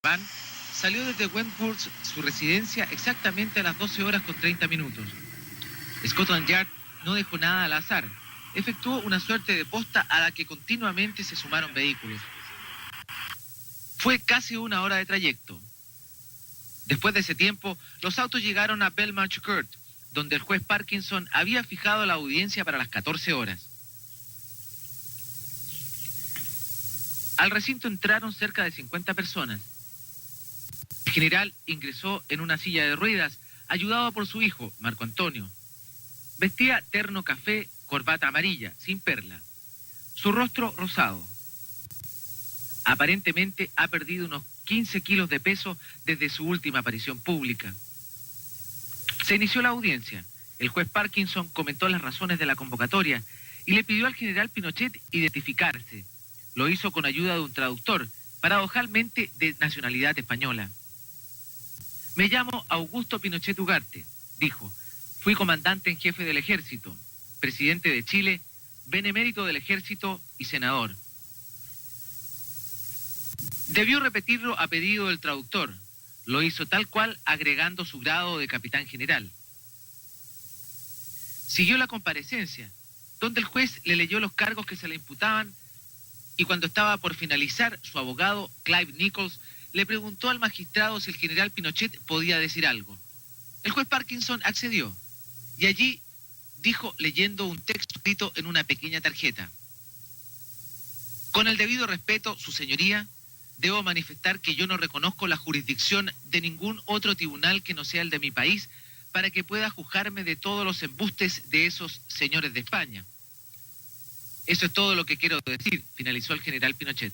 van salió desde Wentworth, su residencia, exactamente a las 12 horas con 30 minutos. Scotland Yard no dejó nada al azar. Efectuó una suerte de posta a la que continuamente se sumaron vehículos. Fue casi una hora de trayecto. Después de ese tiempo, los autos llegaron a Belmarsh Court, donde el juez Parkinson había fijado la audiencia para las 14 horas. Al recinto entraron cerca de 50 personas. El general ingresó en una silla de ruedas, ayudado por su hijo, Marco Antonio. Vestía terno café, corbata amarilla, sin perla. Su rostro rosado. Aparentemente ha perdido unos 15 kilos de peso desde su última aparición pública. Se inició la audiencia. El juez Parkinson comentó las razones de la convocatoria y le pidió al general Pinochet identificarse. Lo hizo con ayuda de un traductor, paradojalmente de nacionalidad española. Me llamo Augusto Pinochet Ugarte, dijo. Fui comandante en jefe del ejército, presidente de Chile, benemérito del ejército y senador. Debió repetirlo a pedido del traductor. Lo hizo tal cual, agregando su grado de capitán general. Siguió la comparecencia, donde el juez le leyó los cargos que se le imputaban, y cuando estaba por finalizar, su abogado, Clive Nichols, le preguntó al magistrado si el general Pinochet podía decir algo. El juez Parkinson accedió, y allí dijo, leyendo un texto escrito en una pequeña tarjeta: con el debido respeto, su señoría, debo manifestar que yo no reconozco la jurisdicción de ningún otro tribunal que no sea el de mi país para que pueda juzgarme de todos los embustes de esos señores de España. Eso es todo lo que quiero decir, finalizó el general Pinochet.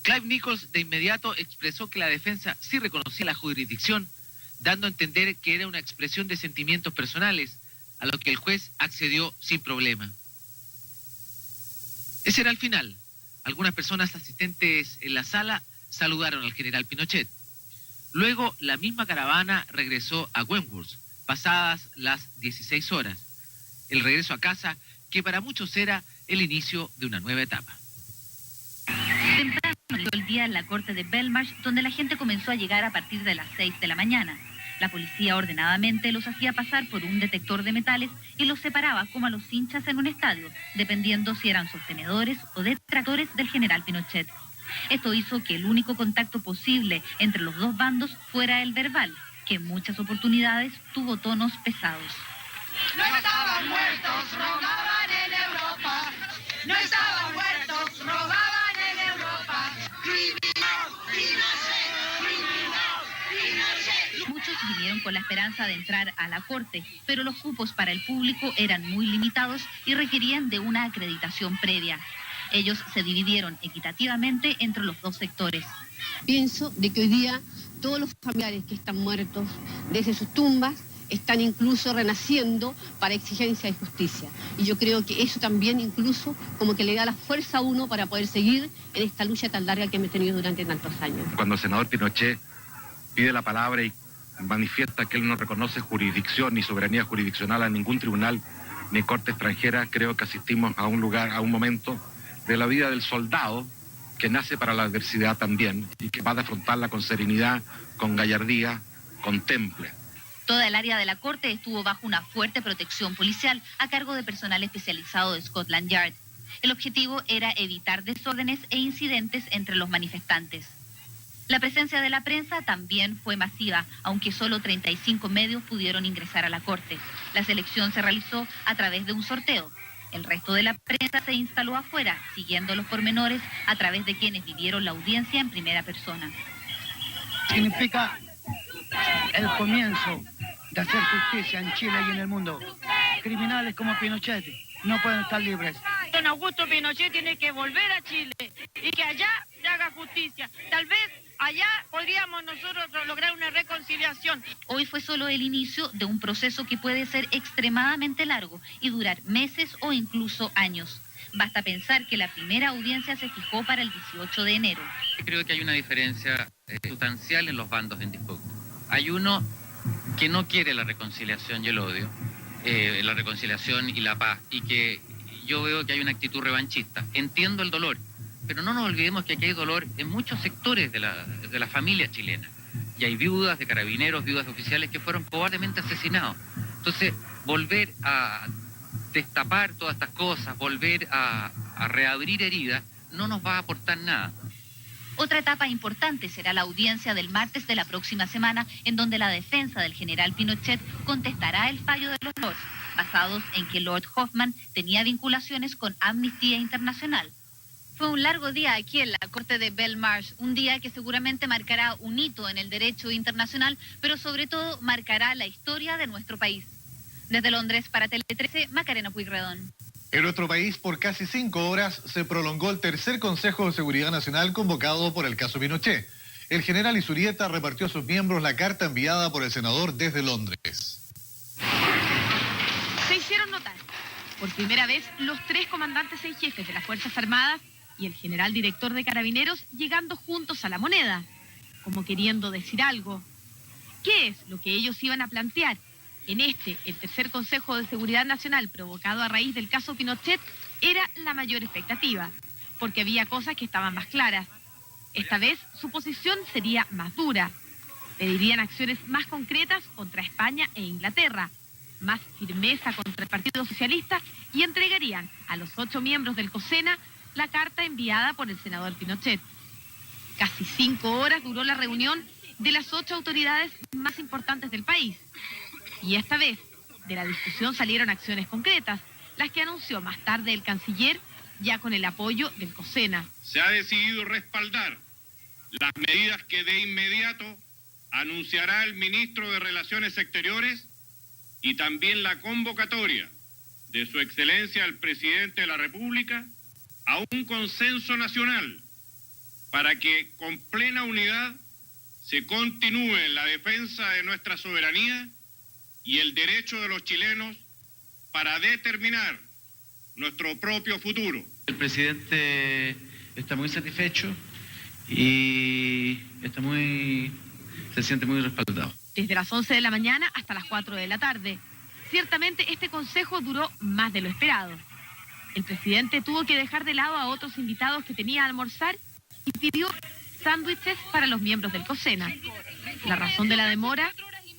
Clive Nichols de inmediato expresó que la defensa sí reconocía la jurisdicción, dando a entender que era una expresión de sentimientos personales, a lo que el juez accedió sin problema. Ese era el final. Algunas personas asistentes en la sala saludaron al general Pinochet. Luego, la misma caravana regresó a Wentworth, pasadas las 16 horas. El regreso a casa, que para muchos era el inicio de una nueva etapa. Temprano dio el día en la corte de Belmarsh, donde la gente comenzó a llegar a partir de las 6 de la mañana. La policía ordenadamente los hacía pasar por un detector de metales y los separaba como a los hinchas en un estadio, dependiendo si eran sostenedores o detractores del general Pinochet. Esto hizo que el único contacto posible entre los dos bandos fuera el verbal, que en muchas oportunidades tuvo tonos pesados. No estaban muertos, rogaban en Europa. No estaban muertos, rogaban en Europa. Criminal, Pinochet, criminal, Pinochet. Muchos vinieron con la esperanza de entrar a la corte, pero los cupos para el público eran muy limitados y requerían de una acreditación previa. Ellos se dividieron equitativamente entre los dos sectores. Pienso de que hoy día todos los familiares que están muertos desde sus tumbas están incluso renaciendo para exigencia de justicia. Y yo creo que eso también incluso como que le da la fuerza a uno para poder seguir en esta lucha tan larga que hemos tenido durante tantos años. Cuando el senador Pinochet pide la palabra y manifiesta que él no reconoce jurisdicción ni soberanía jurisdiccional a ningún tribunal ni corte extranjera, creo que asistimos a un lugar, a un momento de la vida del soldado que nace para la adversidad también y que va a afrontarla con serenidad, con gallardía, con temple. Toda el área de la corte estuvo bajo una fuerte protección policial a cargo de personal especializado de Scotland Yard. El objetivo era evitar desórdenes e incidentes entre los manifestantes. La presencia de la prensa también fue masiva, aunque solo 35 medios pudieron ingresar a la corte. La selección se realizó a través de un sorteo. El resto de la prensa se instaló afuera, siguiendo los pormenores a través de quienes vivieron la audiencia en primera persona. Significa el comienzo de hacer justicia en Chile y en el mundo. Criminales como Pinochet no pueden estar libres. Don Augusto Pinochet tiene que volver a Chile y que allá se haga justicia. Tal vez allá podríamos nosotros lograr una reconciliación. Hoy fue solo el inicio de un proceso que puede ser extremadamente largo y durar meses o incluso años. Basta pensar que la primera audiencia se fijó para el 18 de enero. Creo que hay una diferencia sustancial en los bandos en disputa. Hay uno que no quiere la reconciliación y el odio, la reconciliación y la paz, y que yo veo que hay una actitud revanchista. Entiendo el dolor, pero no nos olvidemos que aquí hay dolor en muchos sectores de la familia chilena. Y hay viudas de carabineros, viudas de oficiales que fueron cobardemente asesinados. Entonces, volver a destapar todas estas cosas, volver a reabrir heridas, no nos va a aportar nada. Otra etapa importante será la audiencia del martes de la próxima semana, en donde la defensa del general Pinochet contestará el fallo de los lords, basados en que Lord Hoffman tenía vinculaciones con Amnistía Internacional. Fue un largo día aquí en la corte de Belmarsh, un día que seguramente marcará un hito en el derecho internacional, pero sobre todo marcará la historia de nuestro país. Desde Londres para Tele 13, Macarena Pueyrredón. En nuestro país, por casi 5 horas, se prolongó el tercer Consejo de Seguridad Nacional convocado por el caso Pinochet. El general Izurieta repartió a sus miembros la carta enviada por el senador desde Londres. Se hicieron notar. Por primera vez, los 3 comandantes en jefes de las Fuerzas Armadas y el general director de Carabineros llegando juntos a la moneda, como queriendo decir algo. ¿Qué es lo que ellos iban a plantear? En el tercer Consejo de Seguridad Nacional provocado a raíz del caso Pinochet, era la mayor expectativa, porque había cosas que estaban más claras. Esta vez su posición sería más dura. Pedirían acciones más concretas contra España e Inglaterra, más firmeza contra el Partido Socialista y entregarían a los 8 miembros del COSENA la carta enviada por el senador Pinochet. Casi 5 horas duró la reunión de las 8 autoridades más importantes del país. Y esta vez, de la discusión salieron acciones concretas, las que anunció más tarde el canciller, ya con el apoyo del COSENA. Se ha decidido respaldar las medidas que de inmediato anunciará el ministro de Relaciones Exteriores y también la convocatoria de su excelencia el presidente de la República a un consenso nacional para que con plena unidad se continúe en la defensa de nuestra soberanía y el derecho de los chilenos para determinar nuestro propio futuro. El presidente está muy satisfecho y se siente muy respaldado. Desde las 11 de la mañana hasta las 4 de la tarde. Ciertamente este consejo duró más de lo esperado. El presidente tuvo que dejar de lado a otros invitados que tenía a almorzar y pidió sándwiches para los miembros del COSENA. La razón de la demora,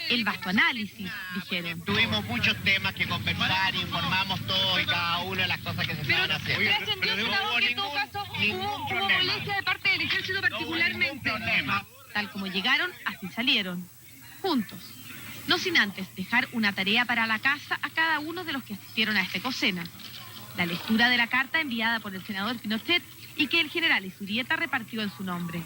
el vasto análisis, dijeron. Tuvimos muchos temas que conversar, informamos todo y cada una de las cosas que se estaban haciendo. Pero no hubo ningún molestia de parte del ejército particularmente. Tal como llegaron, así salieron, juntos. No sin antes dejar una tarea para la casa a cada uno de los que asistieron a este COSENA. La lectura de la carta enviada por el senador Pinochet y que el general Izurieta repartió en su nombre.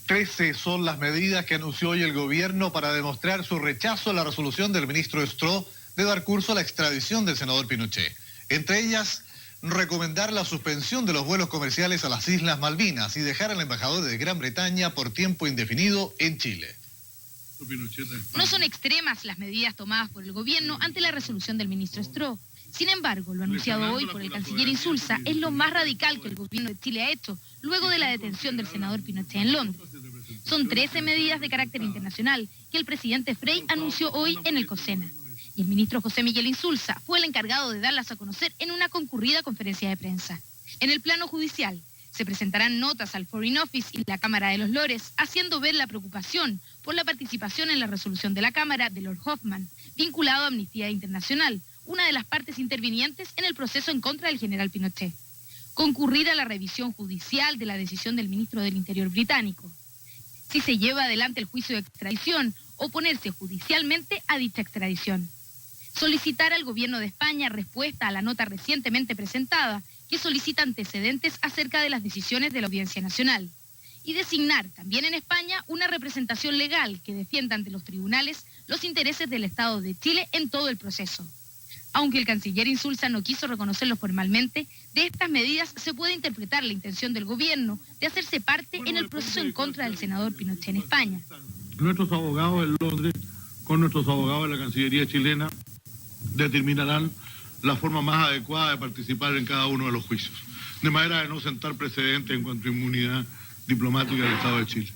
13 son las medidas que anunció hoy el gobierno para demostrar su rechazo a la resolución del ministro Stroh de dar curso a la extradición del senador Pinochet. Entre ellas, recomendar la suspensión de los vuelos comerciales a las Islas Malvinas y dejar al embajador de Gran Bretaña por tiempo indefinido en Chile. No son extremas las medidas tomadas por el gobierno ante la resolución del ministro Stroh. Sin embargo, lo anunciado hoy por el canciller Insulza es lo más radical que el gobierno de Chile ha hecho luego de la detención del senador Pinochet en Londres. Son 13 medidas de carácter internacional que el presidente Frei anunció hoy en el COSENA. Y el ministro José Miguel Insulza fue el encargado de darlas a conocer en una concurrida conferencia de prensa. En el plano judicial, se presentarán notas al Foreign Office y la Cámara de los Lores, haciendo ver la preocupación por la participación en la resolución de la Cámara de Lord Hoffman, vinculado a Amnistía Internacional, una de las partes intervinientes en el proceso en contra del general Pinochet. Concurrir a la revisión judicial de la decisión del ministro del Interior británico. Si se lleva adelante el juicio de extradición, oponerse judicialmente a dicha extradición. Solicitar al gobierno de España respuesta a la nota recientemente presentada que solicita antecedentes acerca de las decisiones de la Audiencia Nacional. Y designar también en España una representación legal que defienda ante los tribunales los intereses del Estado de Chile en todo el proceso. Aunque el canciller Insulza no quiso reconocerlo formalmente, de estas medidas se puede interpretar la intención del gobierno de hacerse parte en el proceso en contra del senador Pinochet en España. Nuestros abogados en Londres, con nuestros abogados de la Cancillería chilena, determinarán la forma más adecuada de participar en cada uno de los juicios, de manera de no sentar precedentes en cuanto a inmunidad diplomática del Estado de Chile.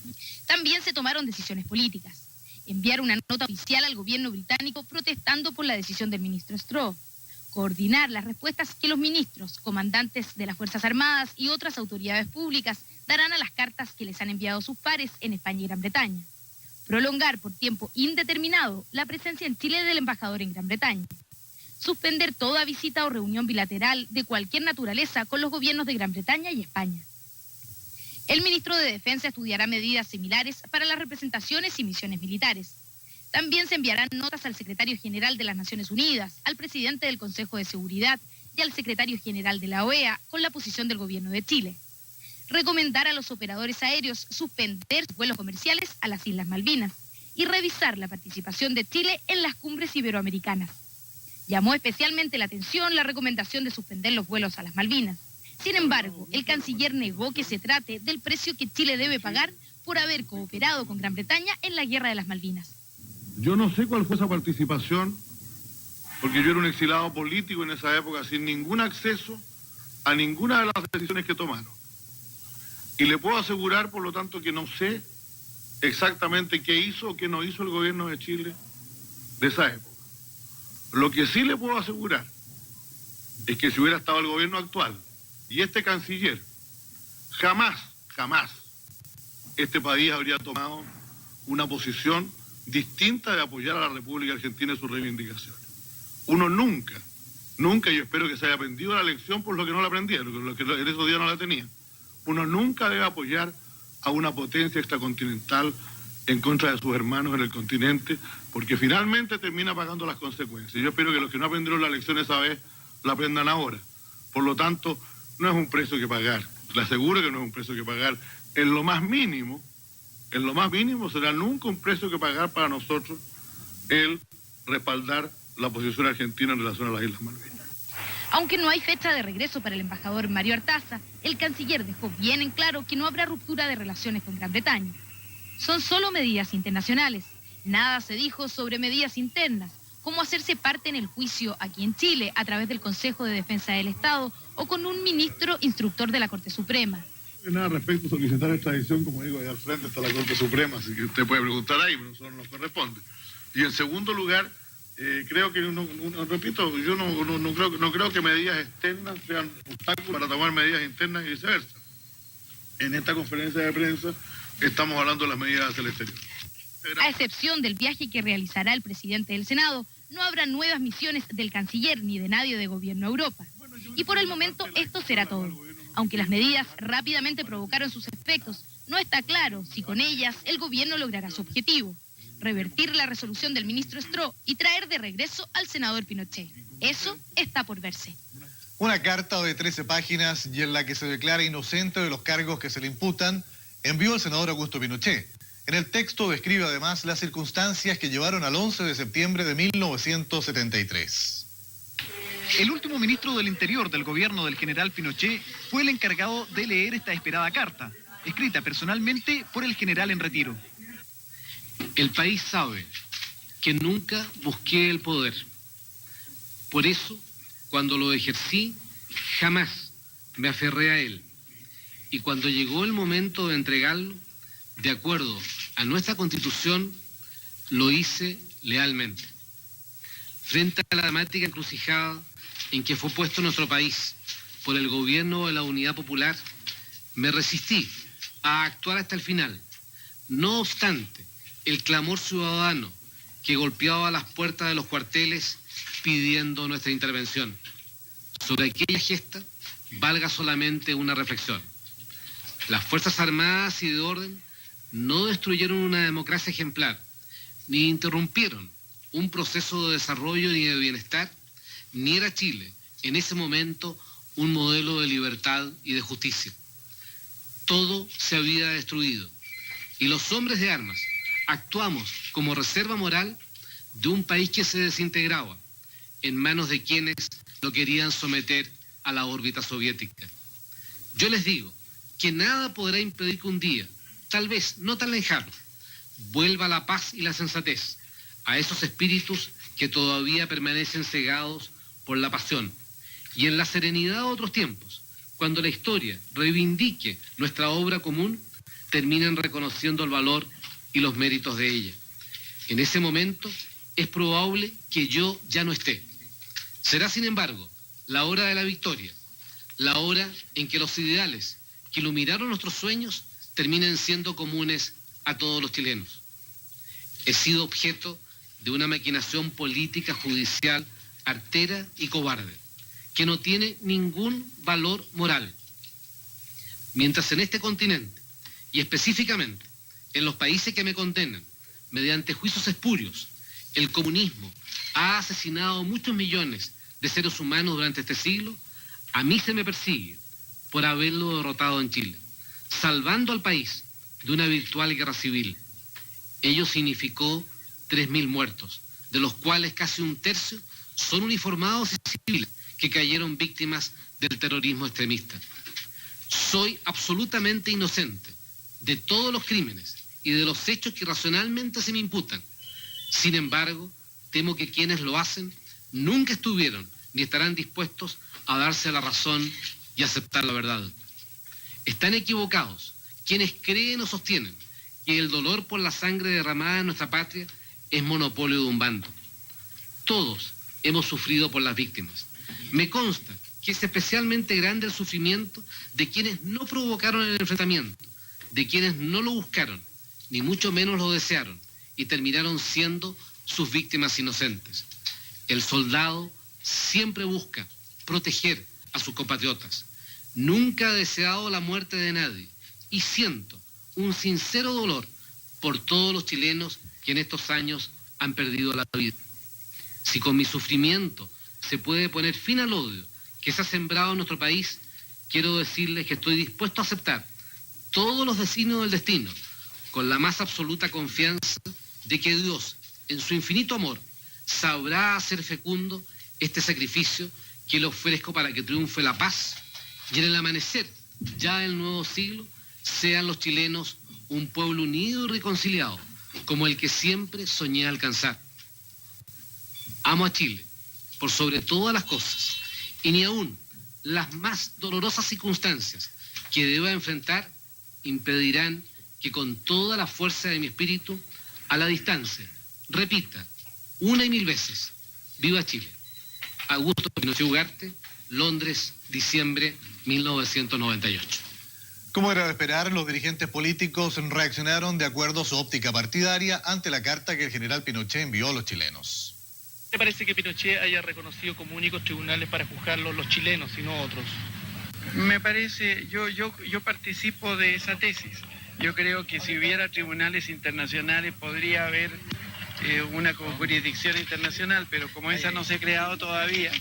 También se tomaron decisiones políticas. Enviar una nota oficial al gobierno británico protestando por la decisión del ministro Stroh. coordinar las respuestas que los ministros, comandantes de las Fuerzas Armadas y otras autoridades públicas darán a las cartas que les han enviado sus pares en España y Gran Bretaña. Prolongar por tiempo indeterminado la presencia en Chile del embajador en Gran Bretaña. Suspender toda visita o reunión bilateral de cualquier naturaleza con los gobiernos de Gran Bretaña y España. El ministro de Defensa estudiará medidas similares para las representaciones y misiones militares. También se enviarán notas al secretario general de las Naciones Unidas, al presidente del Consejo de Seguridad y al secretario general de la OEA con la posición del gobierno de Chile. Recomendar a los operadores aéreos suspender sus vuelos comerciales a las Islas Malvinas y revisar la participación de Chile en las cumbres iberoamericanas. Llamó especialmente la atención la recomendación de suspender los vuelos a las Malvinas. Sin embargo, el canciller negó que se trate del precio que Chile debe pagar por haber cooperado con Gran Bretaña en la Guerra de las Malvinas. Yo no sé cuál fue esa participación, porque yo era un exilado político en esa época sin ningún acceso a ninguna de las decisiones que tomaron. Y le puedo asegurar, por lo tanto, que no sé exactamente qué hizo o qué no hizo el gobierno de Chile de esa época. Lo que sí le puedo asegurar es que si hubiera estado el gobierno actual y este canciller, jamás este país habría tomado una posición distinta de apoyar a la República Argentina en sus reivindicaciones. Uno nunca, yo espero que se haya aprendido la lección por lo que no la aprendieron, lo que en esos días no la tenían. Uno nunca debe apoyar a una potencia extracontinental en contra de sus hermanos en el continente, porque finalmente termina pagando las consecuencias. Yo espero que los que no aprendieron la lección esa vez la aprendan ahora. Por lo tanto, no es un precio que pagar. Le aseguro que no es un precio que pagar. En lo más mínimo será nunca un precio que pagar para nosotros el respaldar la posición argentina en relación a las Islas Malvinas. Aunque no hay fecha de regreso para el embajador Mario Artaza, el canciller dejó bien en claro que no habrá ruptura de relaciones con Gran Bretaña. Son solo medidas internacionales. Nada se dijo sobre medidas internas, como hacerse parte en el juicio aquí en Chile a través del Consejo de Defensa del Estado o con un ministro instructor de la Corte Suprema. Nada respecto a solicitar extradición, como digo, allá al frente está la Corte Suprema, así que usted puede preguntar ahí, pero eso no nos corresponde. Y en segundo lugar, creo que, repito, yo no creo que medidas externas sean obstáculos para tomar medidas internas y viceversa. En esta conferencia de prensa estamos hablando de las medidas hacia el exterior. A excepción del viaje que realizará el presidente del Senado, no habrá nuevas misiones del canciller ni de nadie de gobierno a Europa. Y por el momento esto será todo. Aunque las medidas rápidamente provocaron sus efectos, no está claro si con ellas el gobierno logrará su objetivo: revertir la resolución del ministro Stroh y traer de regreso al senador Pinochet. Eso está por verse. Una carta de 13 páginas y en la que se declara inocente de los cargos que se le imputan, envió el senador Augusto Pinochet. En el texto describe además las circunstancias que llevaron al 11 de septiembre de 1973. El último ministro del Interior del gobierno del general Pinochet fue el encargado de leer esta esperada carta, escrita personalmente por el general en retiro. El país sabe que nunca busqué el poder. Por eso, cuando lo ejercí, jamás me aferré a él. Y cuando llegó el momento de entregarlo, de acuerdo a nuestra Constitución, lo hice lealmente. Frente a la dramática encrucijada en que fue puesto nuestro país por el gobierno de la Unidad Popular, me resistí a actuar hasta el final. No obstante, el clamor ciudadano que golpeaba las puertas de los cuarteles pidiendo nuestra intervención. Sobre aquella gesta, valga solamente una reflexión. Las Fuerzas Armadas y de orden no destruyeron una democracia ejemplar, ni interrumpieron un proceso de desarrollo ni de bienestar, ni era Chile, en ese momento, un modelo de libertad y de justicia. Todo se había destruido, y los hombres de armas actuamos como reserva moral de un país que se desintegraba en manos de quienes lo querían someter a la órbita soviética. Yo les digo que nada podrá impedir que un día, tal vez no tan lejano, vuelva la paz y la sensatez a esos espíritus que todavía permanecen cegados por la pasión, y en la serenidad de otros tiempos, cuando la historia reivindique nuestra obra común, terminen reconociendo el valor y los méritos de ella. En ese momento es probable que yo ya no esté. Será, sin embargo, la hora de la victoria, la hora en que los ideales que iluminaron nuestros sueños terminen siendo comunes a todos los chilenos. He sido objeto de una maquinación política judicial artera y cobarde, que no tiene ningún valor moral. Mientras en este continente, y específicamente en los países que me condenan, mediante juicios espurios, el comunismo ha asesinado muchos millones de seres humanos durante este siglo, a mí se me persigue por haberlo derrotado en Chile, salvando al país de una virtual guerra civil. Ello significó 3.000 muertos, de los cuales casi un tercio son uniformados y civiles que cayeron víctimas del terrorismo extremista. Soy absolutamente inocente de todos los crímenes y de los hechos que racionalmente se me imputan. Sin embargo, temo que quienes lo hacen nunca estuvieron ni estarán dispuestos a darse la razón y aceptar la verdad. Están equivocados quienes creen o sostienen que el dolor por la sangre derramada en nuestra patria es monopolio de un bando. Todos hemos sufrido por las víctimas. Me consta que es especialmente grande el sufrimiento de quienes no provocaron el enfrentamiento, de quienes no lo buscaron, ni mucho menos lo desearon, y terminaron siendo sus víctimas inocentes. El soldado siempre busca proteger a sus compatriotas. Nunca ha deseado la muerte de nadie, y siento un sincero dolor por todos los chilenos que en estos años han perdido la vida. Si con mi sufrimiento se puede poner fin al odio que se ha sembrado en nuestro país, quiero decirles que estoy dispuesto a aceptar todos los designios del destino, con la más absoluta confianza de que Dios, en su infinito amor, sabrá hacer fecundo este sacrificio que le ofrezco para que triunfe la paz y en el amanecer ya del nuevo siglo sean los chilenos un pueblo unido y reconciliado, como el que siempre soñé alcanzar. Amo a Chile, por sobre todas las cosas, y ni aún las más dolorosas circunstancias que deba enfrentar impedirán que con toda la fuerza de mi espíritu, a la distancia, repita una y mil veces: ¡Viva Chile! Augusto Pinochet Ugarte, Londres, diciembre 1998. Como era de esperar, los dirigentes políticos reaccionaron de acuerdo a su óptica partidaria ante la carta que el general Pinochet envió a los chilenos. ¿Te parece que Pinochet haya reconocido como únicos tribunales para juzgarlos los chilenos y no otros? Me parece, yo participo de esa tesis. Yo creo que si hubiera tribunales internacionales podría haber una jurisdicción internacional, pero como esa no se ha creado todavía,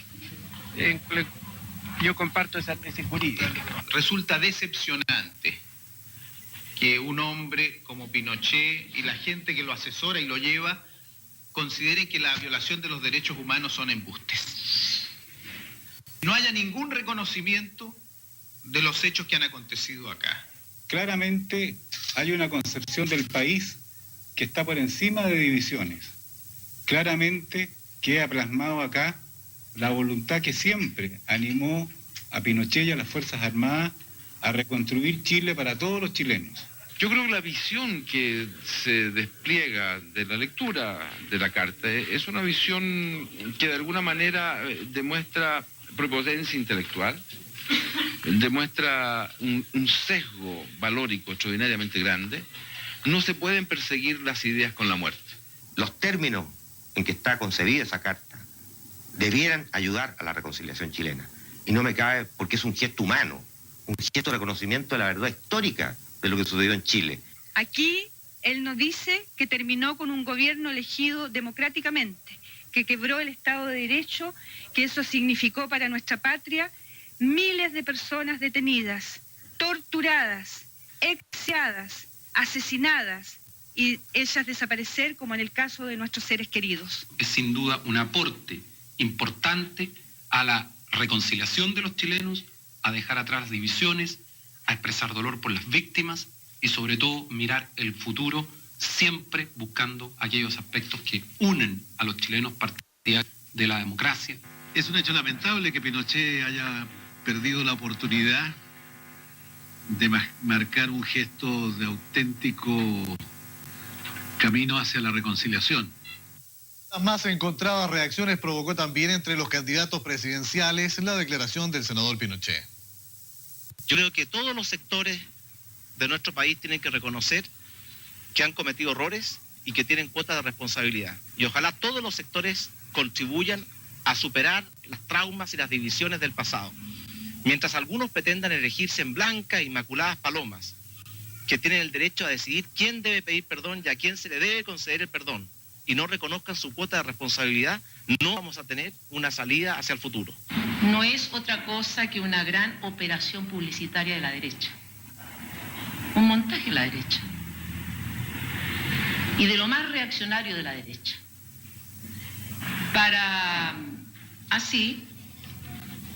yo comparto esa tesis jurídica. Resulta decepcionante que un hombre como Pinochet y la gente que lo asesora y lo lleva consideren que la violación de los derechos humanos son embustes. No haya ningún reconocimiento de los hechos que han acontecido acá. Claramente hay una concepción del país que está por encima de divisiones. Claramente queda plasmado acá la voluntad que siempre animó a Pinochet y a las Fuerzas Armadas a reconstruir Chile para todos los chilenos. Yo creo que la visión que se despliega de la lectura de la carta es una visión que de alguna manera demuestra prepotencia intelectual, demuestra un sesgo valórico extraordinariamente grande. No se pueden perseguir las ideas con la muerte. Los términos en que está concebida esa carta debieran ayudar a la reconciliación chilena. Y no me cabe porque es un gesto humano, un gesto de reconocimiento de la verdad histórica de lo que sucedió en Chile. Aquí él nos dice que terminó con un gobierno elegido democráticamente, que quebró el Estado de Derecho, que eso significó para nuestra patria miles de personas detenidas, torturadas, exiliadas, asesinadas y hechas desaparecer, como en el caso de nuestros seres queridos. Es sin duda un aporte importante a la reconciliación de los chilenos, a dejar atrás las divisiones, a expresar dolor por las víctimas y sobre todo mirar el futuro, siempre buscando aquellos aspectos que unen a los chilenos partidarios de la democracia. Es un hecho lamentable que Pinochet haya perdido la oportunidad de marcar un gesto de auténtico camino hacia la reconciliación. Las más encontradas reacciones provocó también entre los candidatos presidenciales la declaración del senador Pinochet. Yo creo que todos los sectores de nuestro país tienen que reconocer que han cometido errores y que tienen cuota de responsabilidad. Y ojalá todos los sectores contribuyan a superar las traumas y las divisiones del pasado. Mientras algunos pretendan erigirse en blancas e inmaculadas palomas, que tienen el derecho a decidir quién debe pedir perdón y a quién se le debe conceder el perdón, y no reconozcan su cuota de responsabilidad, no vamos a tener una salida hacia el futuro. No es otra cosa que una gran operación publicitaria de la derecha. Un montaje de la derecha. Y de lo más reaccionario de la derecha. Para así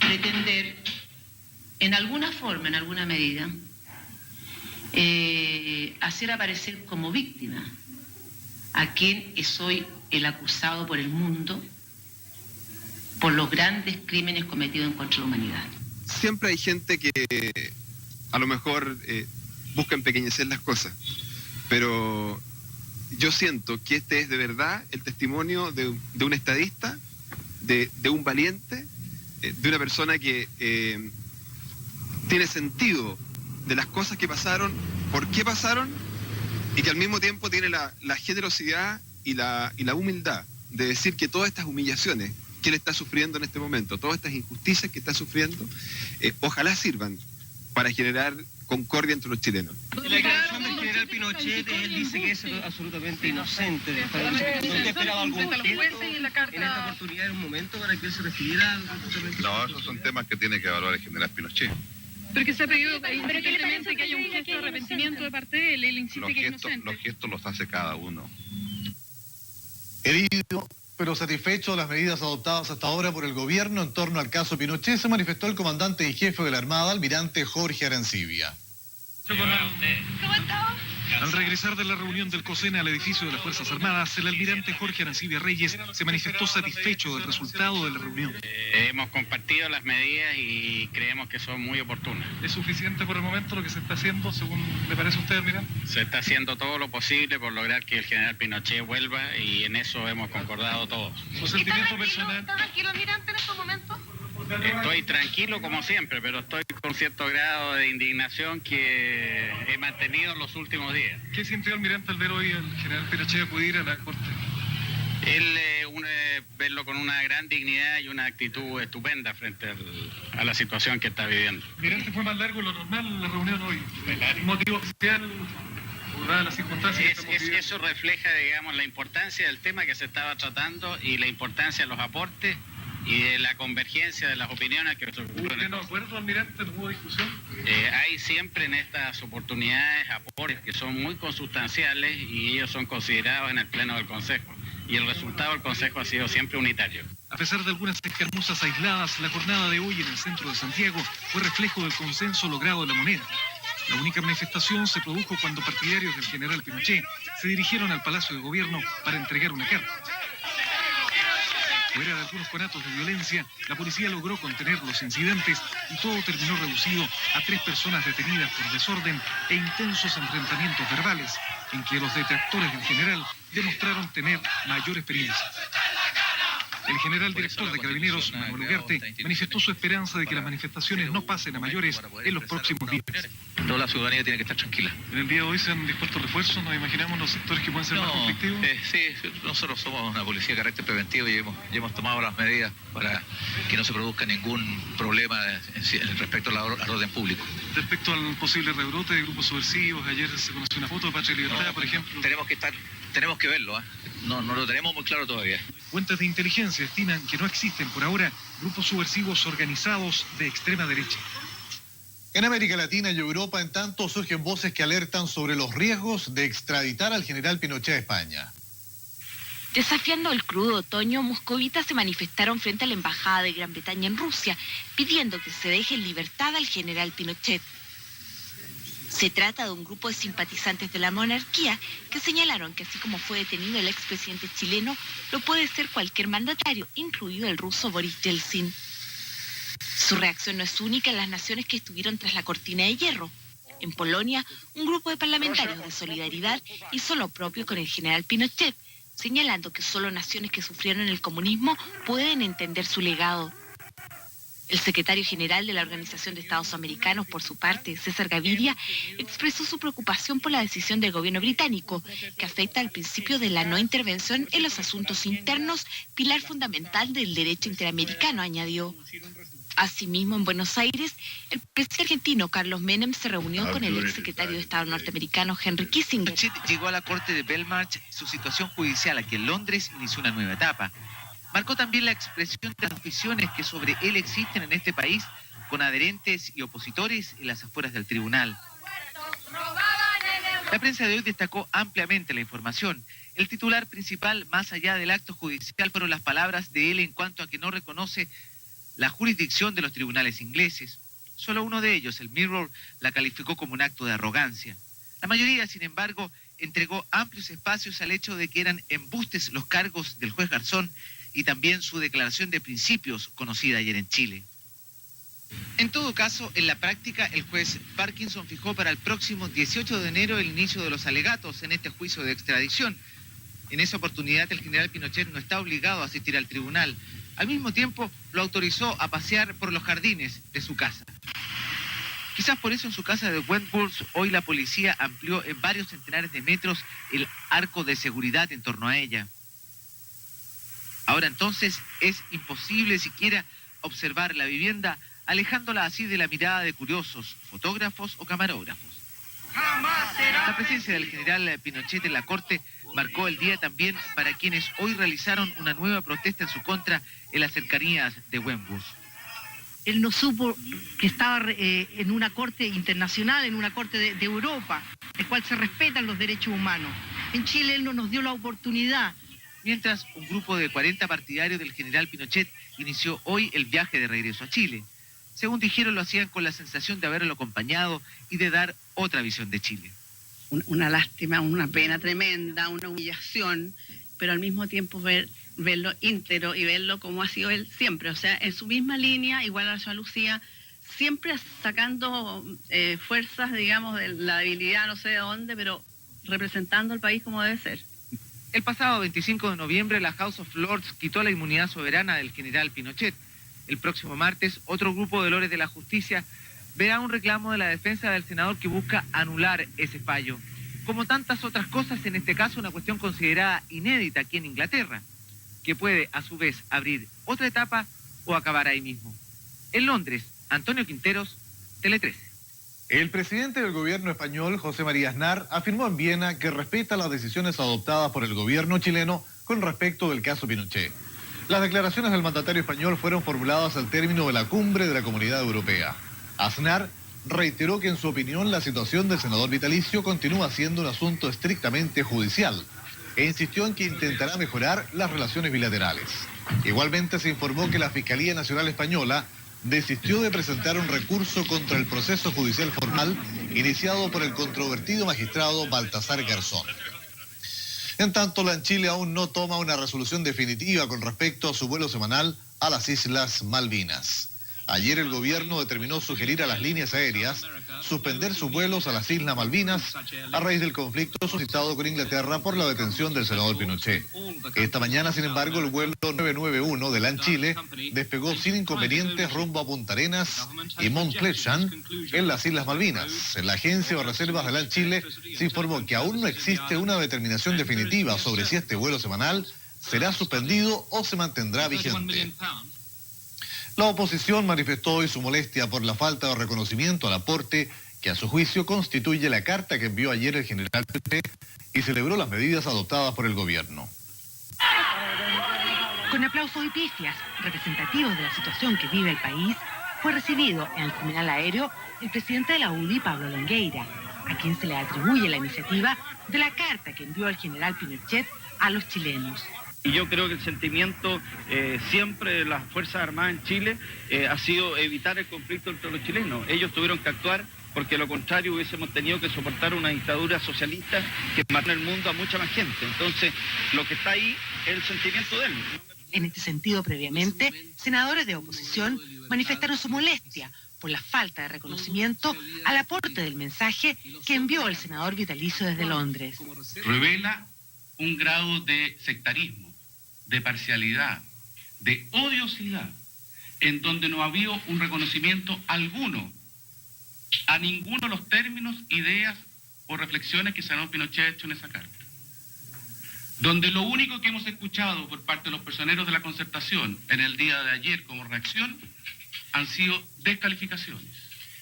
pretender, en alguna forma, en alguna medida, hacer aparecer como víctima a quien es hoy el acusado por el mundo por los grandes crímenes cometidos en contra de la humanidad. Siempre hay gente que a lo mejor busca empequeñecer las cosas, pero yo siento que este es de verdad el testimonio de un estadista, de un valiente, de una persona que tiene sentido de las cosas que pasaron, por qué pasaron, y que al mismo tiempo tiene la generosidad y la humildad de decir que todas estas humillaciones que él está sufriendo en este momento, todas estas injusticias que está sufriendo, ojalá sirvan para generar concordia entre los chilenos. En la declaración del general Pinochet, él dice que es absolutamente inocente. ¿Usted esperaba algún gesto en esta oportunidad, en un momento, para que él se refiriera? No, esos son temas que tiene que evaluar el general Pinochet. Pero que se ha pedido insistentemente que haya un gesto de arrepentimiento de parte de él. Él insiste que es inocente. Los gestos los hace cada uno. Herido, pero satisfecho de las medidas adoptadas hasta ahora por el gobierno en torno al caso Pinochet, se manifestó el comandante y jefe de la Armada, almirante Jorge Arancibia. ¿Cómo está? Al regresar de la reunión del COSENA al edificio de las Fuerzas Armadas, el almirante Jorge Arancibia Reyes se manifestó satisfecho del resultado de la reunión. Hemos compartido las medidas y creemos que son muy oportunas. ¿Es suficiente por el momento lo que se está haciendo, según le parece a usted, almirante? Se está haciendo todo lo posible por lograr que el general Pinochet vuelva y en eso hemos concordado todos. ¿Su sentimiento personal? ¿Está tranquilo, almirante, en estos momentos? Estoy tranquilo como siempre, pero estoy con cierto grado de indignación que he mantenido en los últimos días. ¿Qué sintió, almirante, al ver hoy al general Pinochet acudir a la corte? Él verlo con una gran dignidad y una actitud estupenda frente a la situación que está viviendo. Almirante, fue más largo de lo normal la reunión hoy. ¿Un motivo oficial? Las circunstancias eso refleja, digamos, la importancia del tema que se estaba tratando y la importancia de los aportes y de la convergencia de las opiniones que se ocurren. ¿Usted no acuerdo, almirante? ¿No hubo discusión? Hay siempre en estas oportunidades aportes que son muy consustanciales y ellos son considerados en el Pleno del Consejo. Y el resultado del Consejo ha sido siempre unitario. A pesar de algunas escaramuzas aisladas, la jornada de hoy en el centro de Santiago fue reflejo del consenso logrado en La Moneda. La única manifestación se produjo cuando partidarios del general Pinochet se dirigieron al Palacio de Gobierno para entregar una carta. Fuera de algunos conatos de violencia, la policía logró contener los incidentes y todo terminó reducido a 3 personas detenidas por desorden e intensos enfrentamientos verbales, en que los detractores del general demostraron tener mayor experiencia. El general director de Carabineros, Manuel Ugarte, manifestó su esperanza de que las manifestaciones no pasen a mayores en los próximos días. Toda la ciudadanía tiene que estar tranquila. En el día de hoy se han dispuesto refuerzos, nos imaginamos los sectores que pueden ser más conflictivos. Sí, nosotros somos una policía de carácter preventivo y hemos tomado las medidas para que no se produzca ningún problema respecto al orden público. Respecto al posible rebrote de grupos subversivos, ayer se conoció una foto de Patria y Libertad, por ejemplo. Tenemos que verlo, no lo tenemos muy claro todavía. Fuentes de inteligencia estiman que no existen por ahora grupos subversivos organizados de extrema derecha. En América Latina y Europa, en tanto, surgen voces que alertan sobre los riesgos de extraditar al general Pinochet a España. Desafiando el crudo otoño, moscovitas se manifestaron frente a la Embajada de Gran Bretaña en Rusia, pidiendo que se deje en libertad al general Pinochet. Se trata de un grupo de simpatizantes de la monarquía que señalaron que así como fue detenido el expresidente chileno, lo puede ser cualquier mandatario, incluido el ruso Boris Yeltsin. Su reacción no es única en las naciones que estuvieron tras la cortina de hierro. En Polonia, un grupo de parlamentarios de solidaridad hizo lo propio con el general Pinochet, señalando que solo naciones que sufrieron el comunismo pueden entender su legado. El secretario general de la Organización de Estados Americanos, por su parte, César Gaviria, expresó su preocupación por la decisión del gobierno británico, que afecta al principio de la no intervención en los asuntos internos, pilar fundamental del derecho interamericano, añadió. Asimismo, en Buenos Aires, el presidente argentino Carlos Menem se reunió con el exsecretario de Estado norteamericano Henry Kissinger. Llegó a la corte de Belmarsh su situación judicial, aquí en Londres inició una nueva etapa. Marcó también la expresión de las visiones que sobre él existen en este país, con adherentes y opositores en las afueras del tribunal. La prensa de hoy destacó ampliamente la información. El titular principal, más allá del acto judicial, fueron las palabras de él en cuanto a que no reconoce la jurisdicción de los tribunales ingleses. Solo uno de ellos, el Mirror, la calificó como un acto de arrogancia. La mayoría, sin embargo, entregó amplios espacios al hecho de que eran embustes los cargos del juez Garzón y también su declaración de principios conocida ayer en Chile. En todo caso, en la práctica, el juez Parkinson fijó para el próximo 18 de enero el inicio de los alegatos en este juicio de extradición. En esa oportunidad, el general Pinochet no está obligado a asistir al tribunal. Al mismo tiempo, lo autorizó a pasear por los jardines de su casa. Quizás por eso en su casa de Wentworth, hoy la policía amplió en varios centenares de metros el arco de seguridad en torno a ella. Ahora entonces es imposible siquiera observar la vivienda, alejándola así de la mirada de curiosos, fotógrafos o camarógrafos. La presencia del general Pinochet en la corte marcó el día también para quienes hoy realizaron una nueva protesta en su contra en las cercanías de Wentworth. Él no supo que estaba en una corte internacional, en una corte de Europa, en la cual se respetan los derechos humanos. En Chile él no nos dio la oportunidad. Mientras, un grupo de 40 partidarios del general Pinochet inició hoy el viaje de regreso a Chile. Según dijeron, lo hacían con la sensación de haberlo acompañado y de dar otra visión de Chile. Una lástima, una pena tremenda, una humillación, pero al mismo tiempo verlo íntegro y verlo como ha sido él siempre. O sea, en su misma línea, igual a la señora Lucía, siempre sacando fuerzas, digamos, de la debilidad, no sé de dónde, pero representando al país como debe ser. El pasado 25 de noviembre, la House of Lords quitó la inmunidad soberana del general Pinochet. El próximo martes, otro grupo de lores de la justicia verá un reclamo de la defensa del senador que busca anular ese fallo. Como tantas otras cosas, en este caso una cuestión considerada inédita aquí en Inglaterra, que puede a su vez abrir otra etapa o acabar ahí mismo. En Londres, Antonio Quinteros, Tele 13. El presidente del gobierno español, José María Aznar, afirmó en Viena que respeta las decisiones adoptadas por el gobierno chileno con respecto del caso Pinochet. Las declaraciones del mandatario español fueron formuladas al término de la cumbre de la Comunidad Europea. Aznar reiteró que en su opinión la situación del senador vitalicio continúa siendo un asunto estrictamente judicial e insistió en que intentará mejorar las relaciones bilaterales. Igualmente se informó que la Fiscalía Nacional Española desistió de presentar un recurso contra el proceso judicial formal iniciado por el controvertido magistrado Baltasar Garzón. En tanto, la Chile aún no toma una resolución definitiva con respecto a su vuelo semanal a las Islas Malvinas. Ayer el gobierno determinó sugerir a las líneas aéreas suspender sus vuelos a las Islas Malvinas a raíz del conflicto suscitado con Inglaterra por la detención del senador Pinochet. Esta mañana, sin embargo, el vuelo 991 de LAN Chile despegó sin inconvenientes rumbo a Punta Arenas y Mont Pleasant en las Islas Malvinas. En la Agencia de Reservas de LAN Chile se informó que aún no existe una determinación definitiva sobre si este vuelo semanal será suspendido o se mantendrá vigente. La oposición manifestó hoy su molestia por la falta de reconocimiento al aporte que a su juicio constituye la carta que envió ayer el general Pinochet y celebró las medidas adoptadas por el gobierno. Con aplausos y pifias representativos de la situación que vive el país, fue recibido en el terminal aéreo el presidente de la UDI, Pablo Longueira, a quien se le atribuye la iniciativa de la carta que envió el general Pinochet a los chilenos. Y yo creo que el sentimiento siempre de las Fuerzas Armadas en Chile ha sido evitar el conflicto entre los chilenos. Ellos tuvieron que actuar porque lo contrario hubiésemos tenido que soportar una dictadura socialista que mata en el mundo a mucha más gente. Entonces, lo que está ahí es el sentimiento de él. En este sentido, previamente, senadores de oposición manifestaron su molestia por la falta de reconocimiento al aporte del mensaje que envió el senador vitalicio desde Londres. Revela un grado de sectarismo, de parcialidad, de odiosidad, en donde no ha habido un reconocimiento alguno a ninguno de los términos, ideas o reflexiones que el senador Pinochet ha hecho en esa carta. Donde lo único que hemos escuchado por parte de los personeros de la Concertación en el día de ayer como reacción han sido descalificaciones.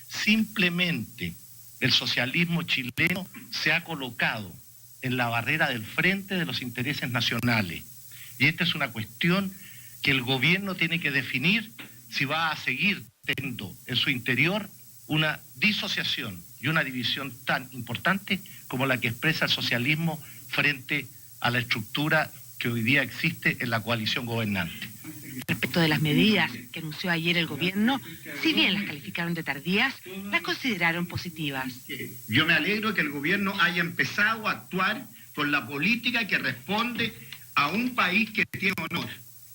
Simplemente el socialismo chileno se ha colocado en la barrera del frente de los intereses nacionales. Y esta es una cuestión que el gobierno tiene que definir si va a seguir teniendo en su interior una disociación y una división tan importante como la que expresa el socialismo frente a la estructura que hoy día existe en la coalición gobernante. Respecto de las medidas que anunció ayer el gobierno, si bien las calificaron de tardías, las consideraron positivas. Yo me alegro que el gobierno haya empezado a actuar con la política que responde a un país que tiene honor,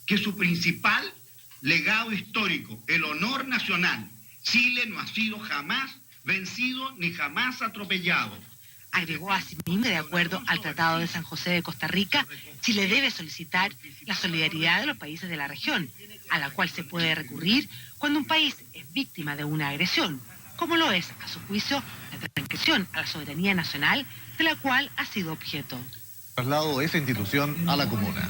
que su principal legado histórico, el honor nacional. Chile no ha sido jamás vencido ni jamás atropellado. Agregó asimismo, de acuerdo al Tratado de San José de Costa Rica, Chile debe solicitar la solidaridad de los países de la región, a la cual se puede recurrir cuando un país es víctima de una agresión, como lo es, a su juicio, la transgresión a la soberanía nacional de la cual ha sido objeto. Traslado esa institución a la comuna.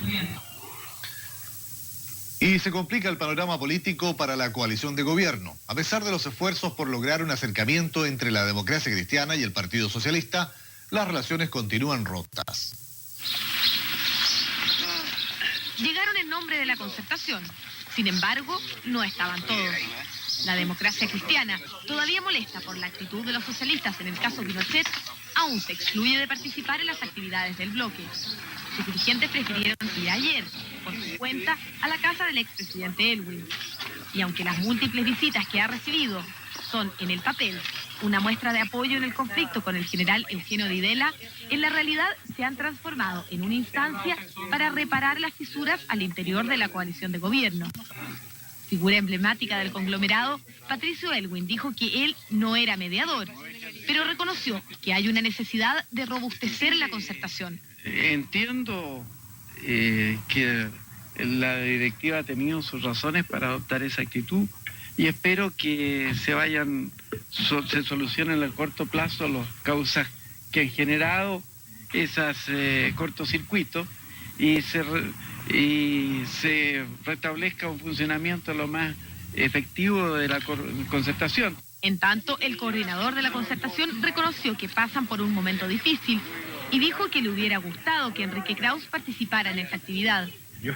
Y se complica el panorama político para la coalición de gobierno. A pesar de los esfuerzos por lograr un acercamiento entre la democracia cristiana y el Partido Socialista, las relaciones continúan rotas. Llegaron en nombre de la Concertación. Sin embargo, no estaban todos. La democracia cristiana, todavía molesta por la actitud de los socialistas en el caso Pinochet, aún se excluye de participar en las actividades del bloque. Sus dirigentes prefirieron ir ayer, por su cuenta, a la casa del expresidente Elwin. Y aunque las múltiples visitas que ha recibido son, en el papel, una muestra de apoyo en el conflicto con el general Eugenio Videla, en la realidad se han transformado en una instancia para reparar las fisuras al interior de la coalición de gobierno. Figura emblemática del conglomerado, Patricio Elwin dijo que él no era mediador, pero reconoció que hay una necesidad de robustecer la Concertación. Entiendo que la directiva ha tenido sus razones para adoptar esa actitud y espero que se solucionen a corto plazo las causas que han generado esos cortocircuitos y se restablezca un funcionamiento lo más efectivo de la Concertación. En tanto, el coordinador de la Concertación reconoció que pasan por un momento difícil y dijo que le hubiera gustado que Enrique Kraus participara en esta actividad. Yo